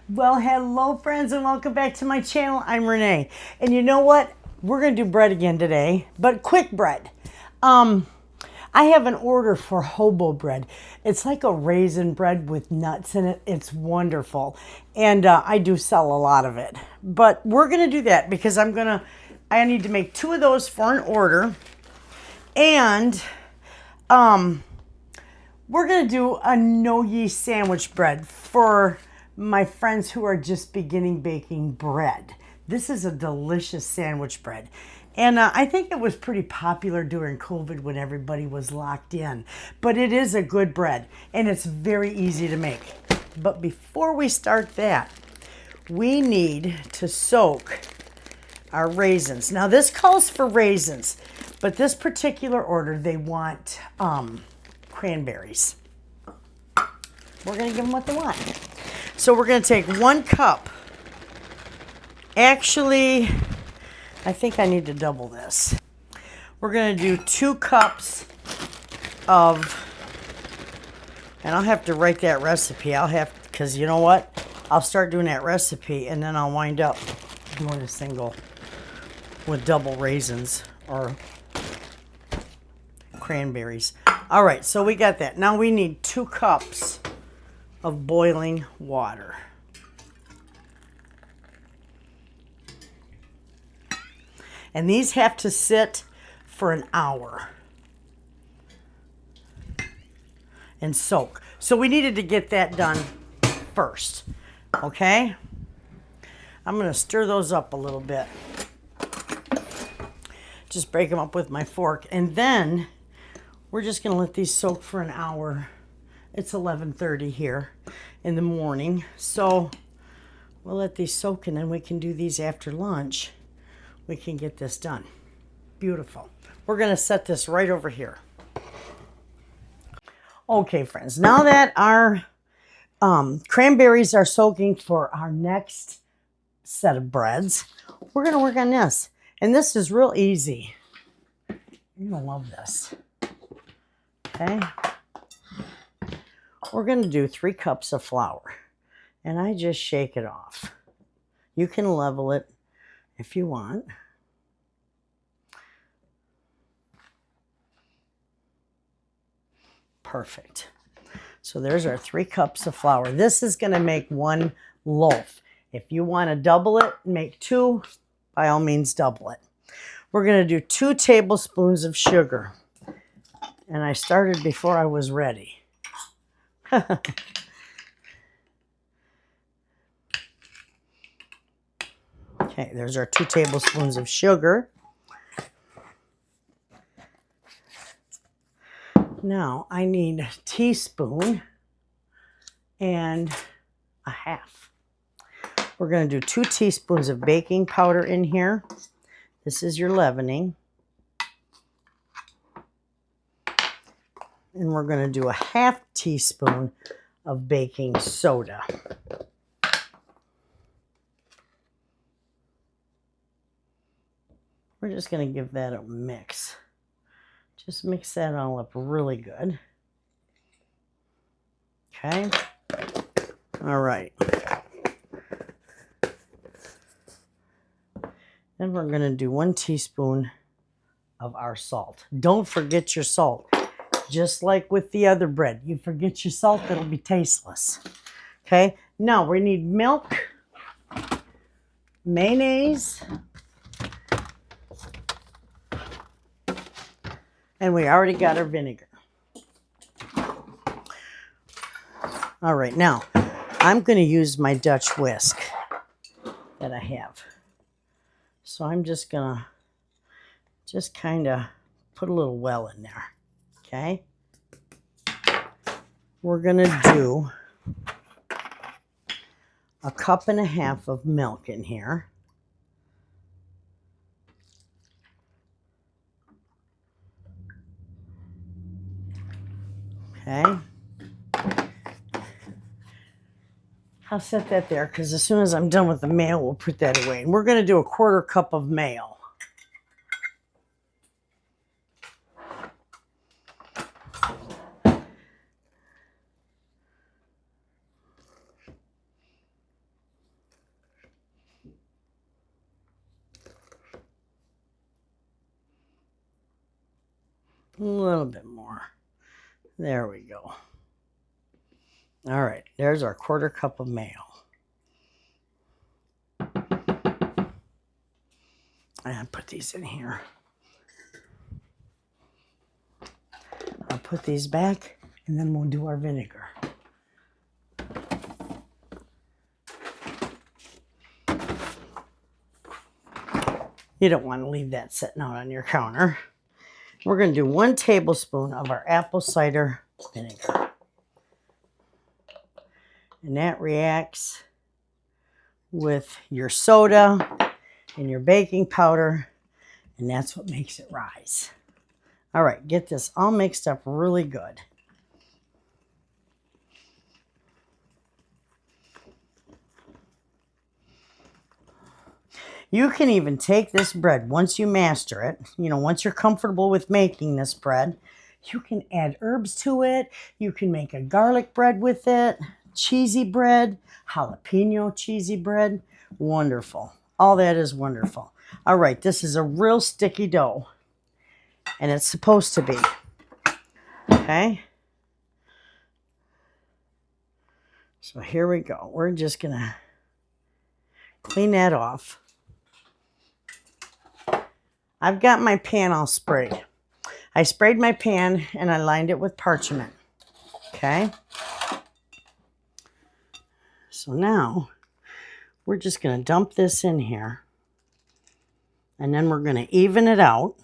Well, hello friends and welcome back to my channel. I'm Renee. And you know what? We're going to do bread again today, but quick bread. I have an order for Hobo Bread. It's like a raisin bread with nuts in it. It's wonderful. And I do sell a lot of it. But we're going to do that because I need to make 2 of those for an order. And we're going to do a no yeast sandwich bread for my friends who are just beginning baking bread. This is a delicious sandwich bread. And I think it was pretty popular during COVID when everybody was locked in. But it is a good bread and it's very easy to make. But before we start that, we need to soak our raisins. Now this calls for raisins, but this particular order, they want cranberries. We're going to give them what they want. So we're going to take 1 cup. Actually, I think I need to double this. We're going to do 2 cups of, and I'll have to write that recipe. Because you know what? I'll start doing that recipe and then I'll wind up doing a single with double raisins or cranberries. All right, so we got that. Now we need 2 cups of boiling water. And these have to sit for an hour and soak. So we needed to get that done first, okay? I'm going to stir those up a little bit. Just break them up with my fork. And then we're just going to let these soak for an hour. It's 11:30 here in the morning. So we'll let these soak and then we can do these after lunch. We can get this done. Beautiful. We're going to set this right over here. Okay, friends. Now that our cranberries are soaking for our next set of breads, we're going to work on this. And this is real easy. You're going to love this. Okay. We're going to do 3 cups of flour. And I just shake it off. You can level it if you want. Perfect. So there's our 3 cups of flour. This is going to make 1 loaf. If you want to double it, make 2, by all means double it. We're going to do 2 tablespoons of sugar. And I started before I was ready. Okay, there's our 2 tablespoons of sugar. Now I need a teaspoon and a half. We're going to do 2 teaspoons of baking powder in here. This is your leavening. And we're going to do a half teaspoon of baking soda. We're just going to give that a mix. Just mix that all up really good. Okay. All right. Then we're going to do 1 teaspoon of our salt. Don't forget your salt. Just like with the other bread. You forget your salt, it'll be tasteless. Okay. Now we need milk, mayonnaise, and we already got our vinegar. All right, now I'm going to use my Dutch whisk that I have. So I'm just going to kind of put a little well in there. Okay. We're going to do 1.5 cups of milk in here. Okay. I'll set that there because as soon as I'm done with the mayo, we'll put that away. And we're going to do 1/4 cup of mayo. A little bit more. There we go. All right, there's our 1/4 cup of mayo. And put these in here. I'll put these back and then we'll do our vinegar. You don't want to leave that sitting out on your counter. We're going to do 1 tablespoon of our apple cider vinegar. And that reacts with your soda and your baking powder, and that's what makes it rise. All right, get this all mixed up really good. You can even take this bread, once you master it, once you're comfortable with making this bread, you can add herbs to it. You can make a garlic bread with it, cheesy bread, jalapeno cheesy bread. Wonderful. All that is wonderful. All right, this is a real sticky dough, and it's supposed to be. Okay. So here we go. We're just going to clean that off. I've got my pan all sprayed. I sprayed my pan and I lined it with parchment. Okay. So now we're just going to dump this in here, and then we're going to even it out.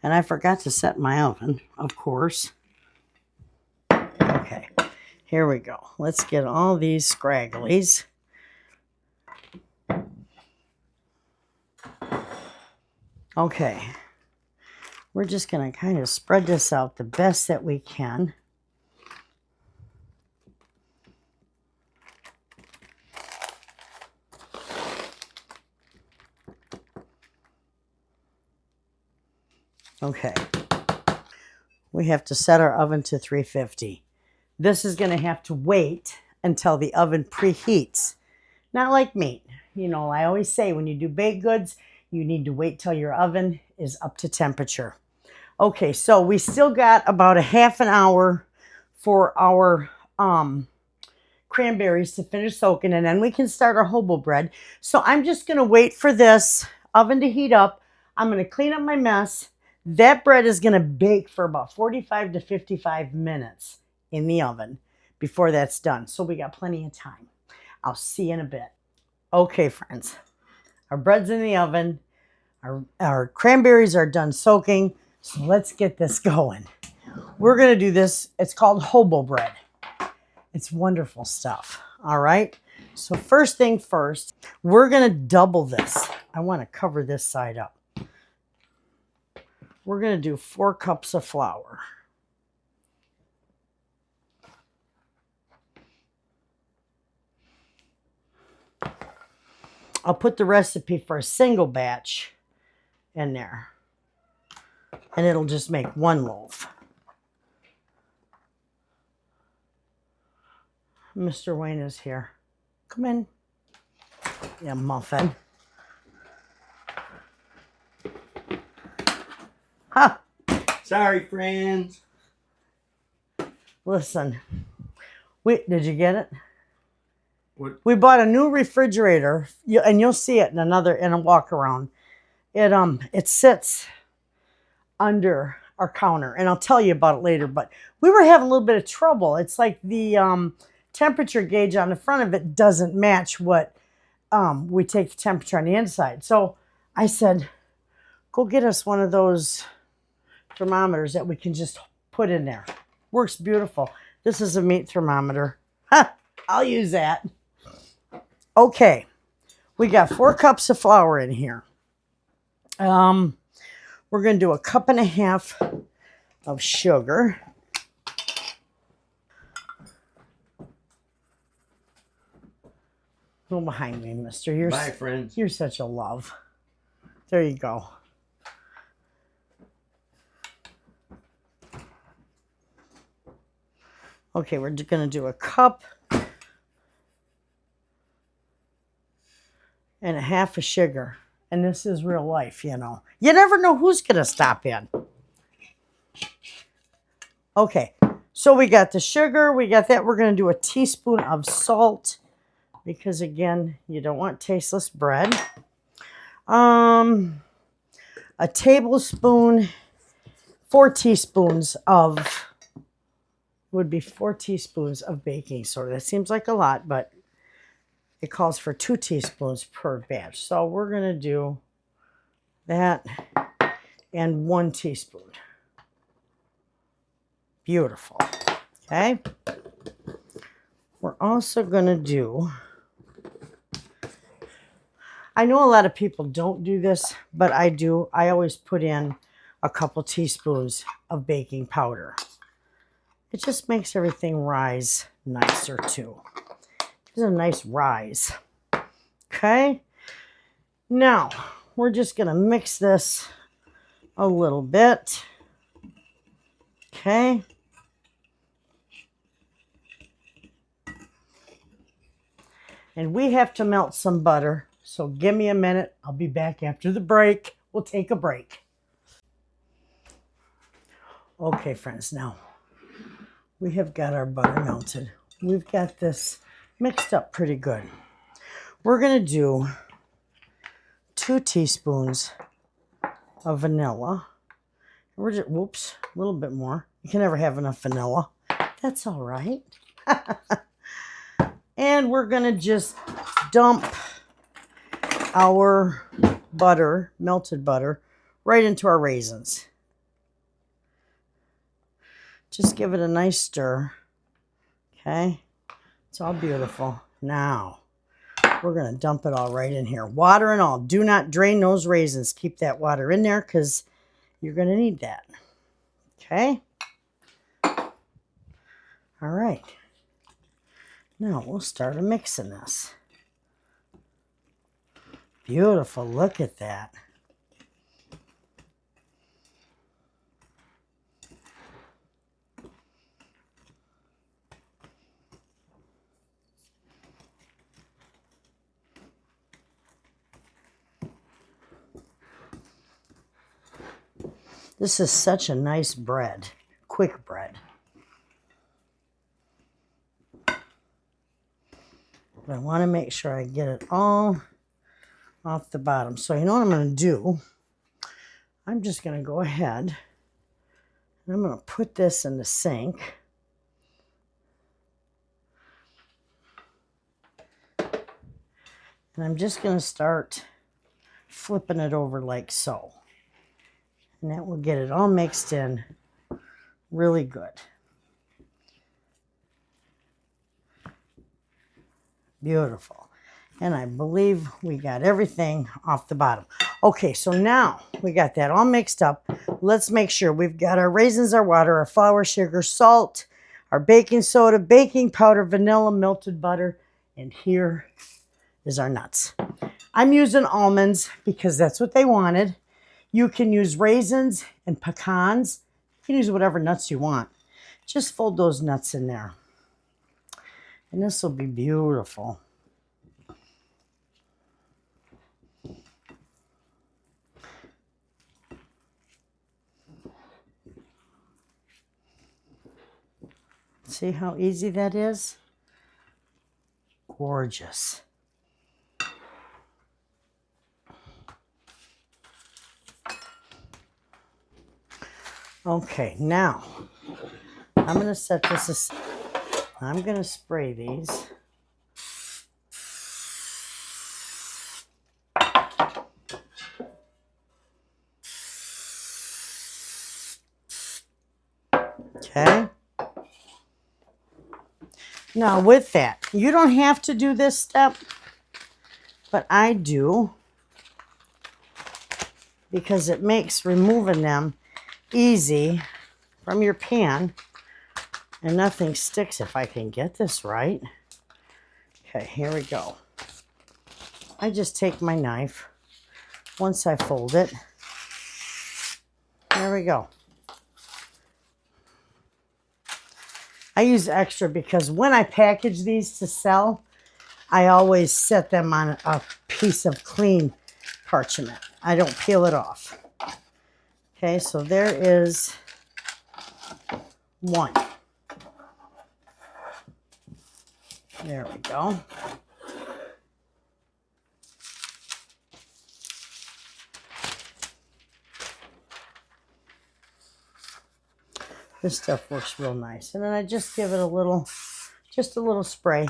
And I forgot to set my oven, of course. Okay, here we go. Let's get all these scragglies. Okay, we're just going to kind of spread this out the best that we can. Okay, we have to set our oven to 350. This is going to have to wait until the oven preheats. Not like meat. I always say when you do baked goods, you need to wait till your oven is up to temperature. Okay, so we still got about a half an hour for our cranberries to finish soaking, and then we can start our hobo bread. So I'm just going to wait for this oven to heat up. I'm going to clean up my mess. That bread is going to bake for about 45 to 55 minutes in the oven before that's done. So we got plenty of time. I'll see you in a bit. Okay, friends, our bread's in the oven. Our cranberries are done soaking. So let's get this going. We're going to do this. It's called hobo bread. It's wonderful stuff. All right. So first thing first, we're going to double this. I want to cover this side up. We're going to do 4 cups of flour. I'll put the recipe for a single batch in there, and it'll just make 1 loaf. Mr. Wayne is here. Come in. Yeah, muffin. Ha! Sorry, friends. Listen. Wait, did you get it? What? We bought a new refrigerator, and you'll see it in a walk around. It sits under our counter, and I'll tell you about it later. But we were having a little bit of trouble. It's like the temperature gauge on the front of it doesn't match what we take the temperature on the inside. So I said, go get us one of those thermometers that we can just put in there. Works beautiful. This is a meat thermometer. Ha! I'll use that. Okay, we got 4 cups of flour in here. We're going to do 1.5 cups of sugar. Go behind me, mister. Bye, friends. You're such a love. There you go. Okay, we're going to do a cup and a half of sugar. And this is real life, you know. You never know who's going to stop in. Okay, so we got the sugar. We got that. We're going to do a teaspoon of salt because, again, you don't want tasteless bread. A tablespoon, 4 teaspoons of, would be 4 teaspoons of baking soda. That seems like a lot, but it calls for 2 teaspoons per batch. So we're going to do that and 1 teaspoon. Beautiful. Okay. We're also going to do, I know a lot of people don't do this, but I do. I always put in a couple teaspoons of baking powder. It just makes everything rise nicer too. It's a nice rise. Okay. Now, we're just going to mix this a little bit. Okay. And we have to melt some butter. So give me a minute. I'll be back after the break. We'll take a break. Okay, friends, now we have got our butter melted. We've got this mixed up pretty good. We're going to do 2 teaspoons of vanilla. We're just, whoops, a little bit more. You can never have enough vanilla. That's all right. And we're going to just dump our butter, melted butter, right into our raisins. Just give it a nice stir. Okay. It's all beautiful. Now, we're going to dump it all right in here. Water and all. Do not drain those raisins. Keep that water in there because you're going to need that. Okay. All right. Now we'll start mixing this. Beautiful. Look at that. This is such a nice bread. Quick bread. But I want to make sure I get it all off the bottom. So you know what I'm going to do? I'm just going to go ahead and I'm going to put this in the sink. And I'm just going to start flipping it over like so. And that will get it all mixed in really good. Beautiful. And I believe we got everything off the bottom. Okay, so now we got that all mixed up. Let's make sure we've got our raisins, our water, our flour, sugar, salt, our baking soda, baking powder, vanilla, melted butter, and here is our nuts. I'm using almonds because that's what they wanted. You can use raisins and pecans. You can use whatever nuts you want. Just fold those nuts in there. And this will be beautiful. See how easy that is? Gorgeous. Okay, now I'm going to set this aside. I'm going to spray these. Okay. Now with that, you don't have to do this step, but I do because it makes removing them easy from your pan. And nothing sticks if I can get this right. Okay, here we go. I just take my knife. Once I fold it, there we go. I use extra because when I package these to sell, I always set them on a piece of clean parchment. I don't peel it off. Okay, so there is one. There we go. This stuff works real nice. And then I just give it a little, just a little spray,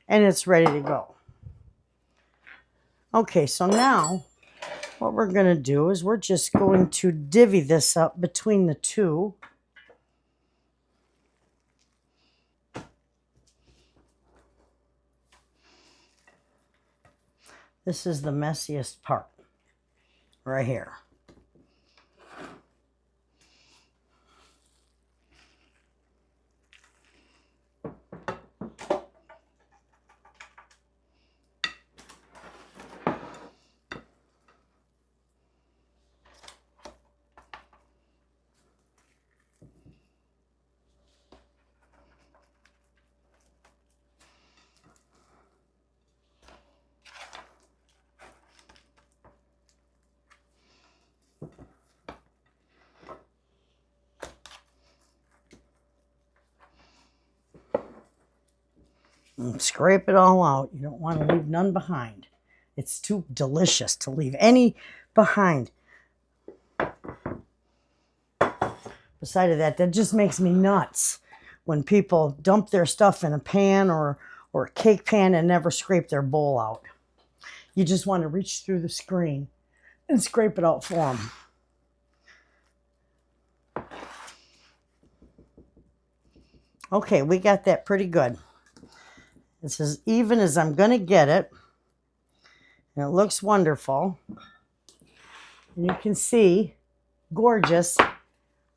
and it's ready to go. Okay, so now what we're going to do is we're just going to divvy this up between the two. This is the messiest part right here. And scrape it all out. You don't want to leave none behind. It's too delicious to leave any behind. Besides of that, that just makes me nuts when people dump their stuff in a pan or a cake pan and never scrape their bowl out. You just want to reach through the screen and scrape it out for them. Okay, we got that pretty good. It's as even as I'm going to get it. And it looks wonderful. And you can see, gorgeous.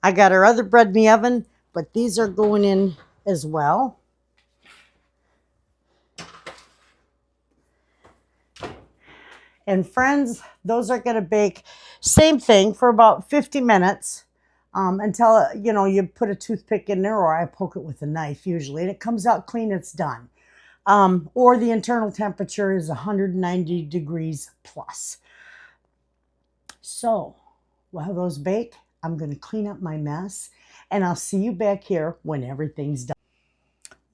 I got our other bread in the oven, but these are going in as well. And friends, those are going to bake same thing for about 50 minutes until, you know, you put a toothpick in there, or I poke it with a knife usually, and it comes out clean, it's done. Or the internal temperature is 190 degrees plus. So while those bake, I'm going to clean up my mess, and I'll see you back here when everything's done.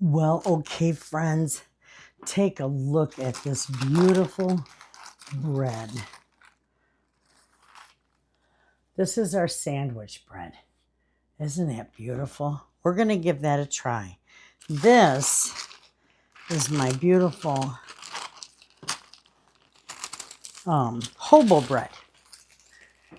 Well, okay, friends, take a look at this beautiful bread. This is our sandwich bread. Isn't that beautiful? We're going to give that a try. This is my beautiful Hobo Bread.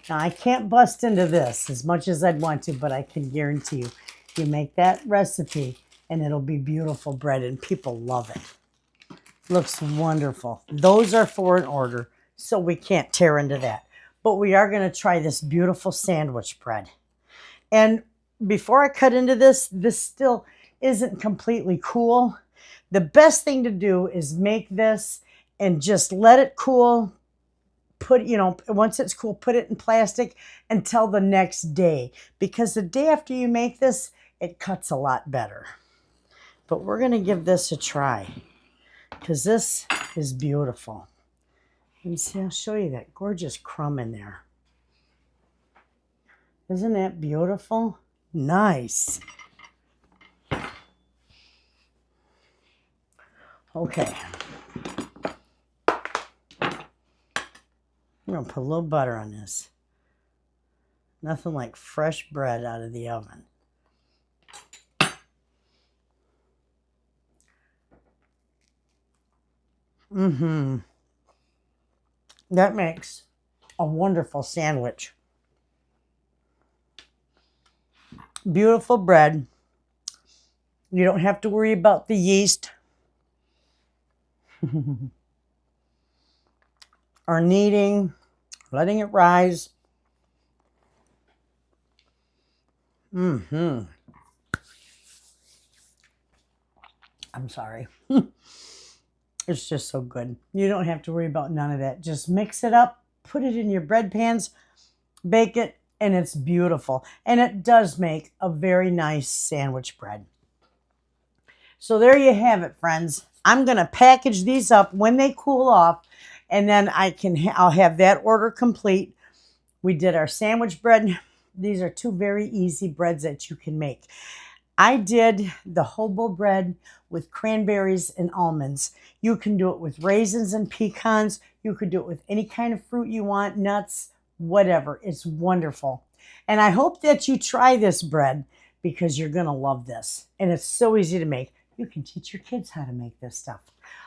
Now, I can't bust into this as much as I'd want to, but I can guarantee you, you make that recipe and it'll be beautiful bread, and people love it. Looks wonderful. Those are for an order, so we can't tear into that. But we are going to try this beautiful sandwich bread. And before I cut into this, this still isn't completely cool. The best thing to do is make this and just let it cool. Put, you know, once it's cool, put it in plastic until the next day. Because the day after you make this, it cuts a lot better. But we're going to give this a try, because this is beautiful. And see, I'll show you that gorgeous crumb in there. Isn't that beautiful? Nice. Okay. I'm going to put a little butter on this. Nothing like fresh bread out of the oven. That makes a wonderful sandwich. Beautiful bread. You don't have to worry about the yeast or kneading, letting it rise. I'm sorry. It's just so good. You don't have to worry about none of that. Just mix it up, put it in your bread pans, bake it, and it's beautiful. And it does make a very nice sandwich bread. So there you have it, friends. I'm going to package these up when they cool off, and then I'll have that order complete. We did our sandwich bread. These are two very easy breads that you can make. I did the Hobo Bread with cranberries and almonds. You can do it with raisins and pecans. You could do it with any kind of fruit you want, nuts, whatever. It's wonderful. And I hope that you try this bread because you're going to love this. And it's so easy to make. You can teach your kids how to make this stuff.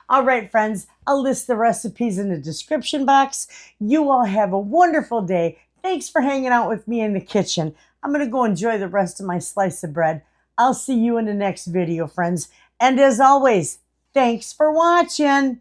All right, friends, I'll list the recipes in the description box. You all have a wonderful day. Thanks for hanging out with me in the kitchen. I'm going to go enjoy the rest of my slice of bread. I'll see you in the next video, friends. And as always, thanks for watching.